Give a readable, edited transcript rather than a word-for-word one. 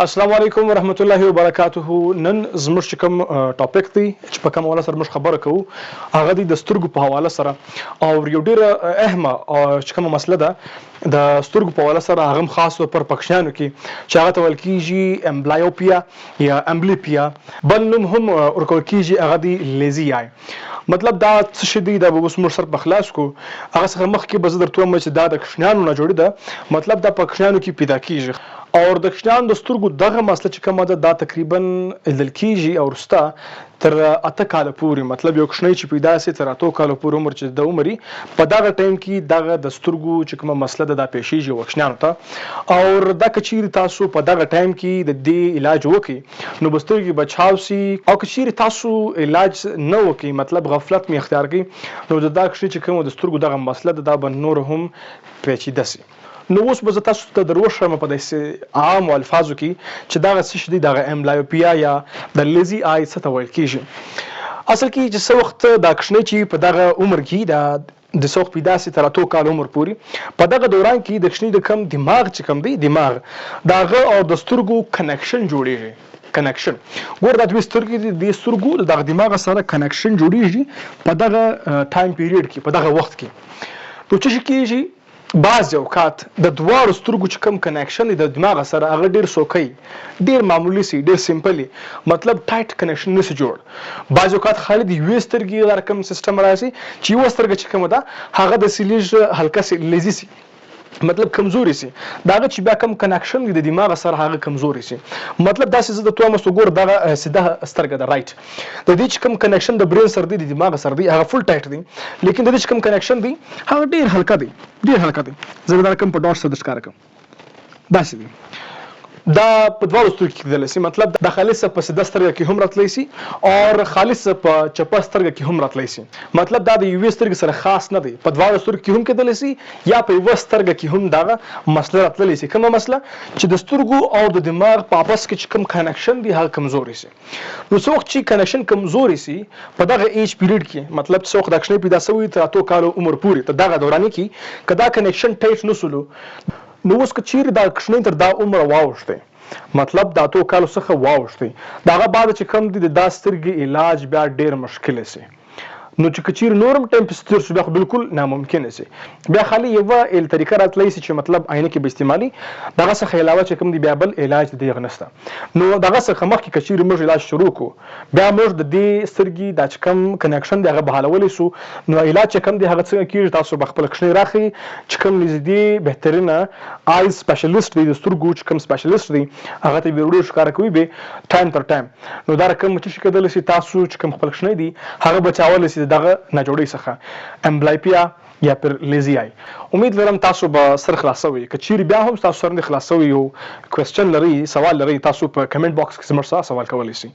السلام علیکم ورحمت الله وبرکاته. نن زموږ چې کوم ټاپک دی چې په کوم حواله سره موږ خبره کوو هغه دی د سترګو په حواله سره او یو ډیره اهمه چې کومه مسله ده د سترګو په حواله سره هغه خاص پر پکشانو کې چې هغه ته ویل کیږي امبلایوپیا یا امبلیپیا، بل نوم هم ورکول کیږي هغه دی لیزی آی. مطلب دا څه شي دی دا به اوس موږ سره په خلاص کو. هغه څخه مخکې به زه درته وایم چې دا د کشنیانو نه جوړې ده، مطلب دا په کشنیانو کې پیدا کیږي او د کشنیانو د سترګو دغه مسله چې کومه ده دا تقریبا لیدل کیږي او وروسته تر 8 کاله پورې، مطلب یو کشنی چې پیدا سي تر 8 کاله پورې عمر چې د عمري په دغه ټایم کې دغه د سترګو چې کومه مسله ده دا پیښیږي وکشنیانو ته. او دا کچیر تاسو په دغه ټایم کې د دې علاج وکړي نو بسترګي بچاو سي، او کچیر تاسو علاج نه وکړي مطلب غفلت می اختیار کړي نو د دا کشنی چې کومه د سترګو دغه مسله ده دا به نور هم پیچیده سي. نو اوس به زه تاسو ته دروښیم په داسې عام الفاظو کې چې دغه څه شي دی دغه امبلایوپیا یا د لیزی آی څه ته ویل کیږي. اصل کې چې څه وخت دا کشنی چې په دغه عمر کې د څوک پیدا سي تر 8 کال عمر پورې په دغه دوران کې د کشنی د کم دماغ چې کم دی دماغ دغه او د سترګو کنکشن جوړیږي. کنکشن ګور د دوی سترګې د سترګو دغه دماغ سره کنکشن جوړیږي په دغه ټایم پیریډ کې په دغه وخت کې. نو څه کیږي بعض اوقات د دواړو سترګو چې کوم کنکشن دی د دماغ سره هغه ډیر سوکي ډیر معمولی سي ډیر سمپلی مطلب ټایټ کنکشن نشي جوړ. بعض اوقات خالي د یو سترګې لار کوم سیستم راځي چې یو سترګه چې کومه ده هغه د سلیج هلکه سي لیزی سي مطلب کمزوري سي، داغه چې بیا کم کنکشن د دماغ سره هغه کمزوري سي. مطلب دا څه د تومس وګور دغه سیده سترګه د رائټ د دې چې کم کنکشن د برین سره دی د دماغ سره دی هغه فل ټایټ دی، لیکن د دې چې کم کنکشن دی هغه ډیر هلکه دی ډیر هلکه دی. زه دا کوم په ډاټ سره ښکار کوم دا څه دی دا په دواړو سترګو کې کېدلی سي، مطلب د خالصه په سیده سترګه کې هم راتلی سي او خالصه په چپه سترګه کې هم راتلی سي. مطلب دا د یوې سترګې سره خاص نه دی، په دواړو سترګو کې هم کېدلی سي یا په یوه سترګه کې هم دغه مسله راتللی سي. کومه مسله چې د سترګو او د دماغ په آپس کې چې کوم کنکشن دی هغه کمزوري سي. نو څه وخت چې کنکشن کمزوري سي په دغه ایج پیریډ کې مطلب څه وخت د کشنی پیدا سوی تر 8 کالو عمر پورې ته دغه دوران کې کدا کنکشن ټایټ نسولو نو اوس که چیرې دا کشنی تر دا عمر واوښتی مطلب د 8 کالو څخه واوښتی دغه بعد چې کم دي د دا سترګې علاج بیا ډیر مشکل سي. نو چې کچیر نورم ټایم په ستر شو بیا بالکل ناممکن سي. بیا خالي یو ال طریقه راتلی سي چې مطلب عینه کې به استعمالي دغه څخه علاوه چې کوم دی بیا بل علاج دی غنسته. نو دغه څخه مخکې کچیر موږ علاج شروع کو بیا موږ د دې سترګې د کم کنکشن دی هغه بحالولې سو نو علاج چې کوم دی هغه څنګه کیږي تاسو بخپل کښنی راخي چې کوم نږدې بهترینه آی سپیشلیست دی د سترګو چې کوم سپیشلیست دی هغه ته ویډیو ښکار کوي به ټایم تر ټایم. نو دا رقم چې کېدل سي تاسو چې کوم خپل کښنی دی هغه بچاول سي دغه ناجوړی څخه امبلایوپیا یا پر لیزی آی. امید لرم تاسو به سر خلاصوي که چیرې بیا هم تاسو سره خلاصوي یو کوېسچن لري سوال لري تاسو په کمنټ باکس کې زموږ سره سوال کولی شئ.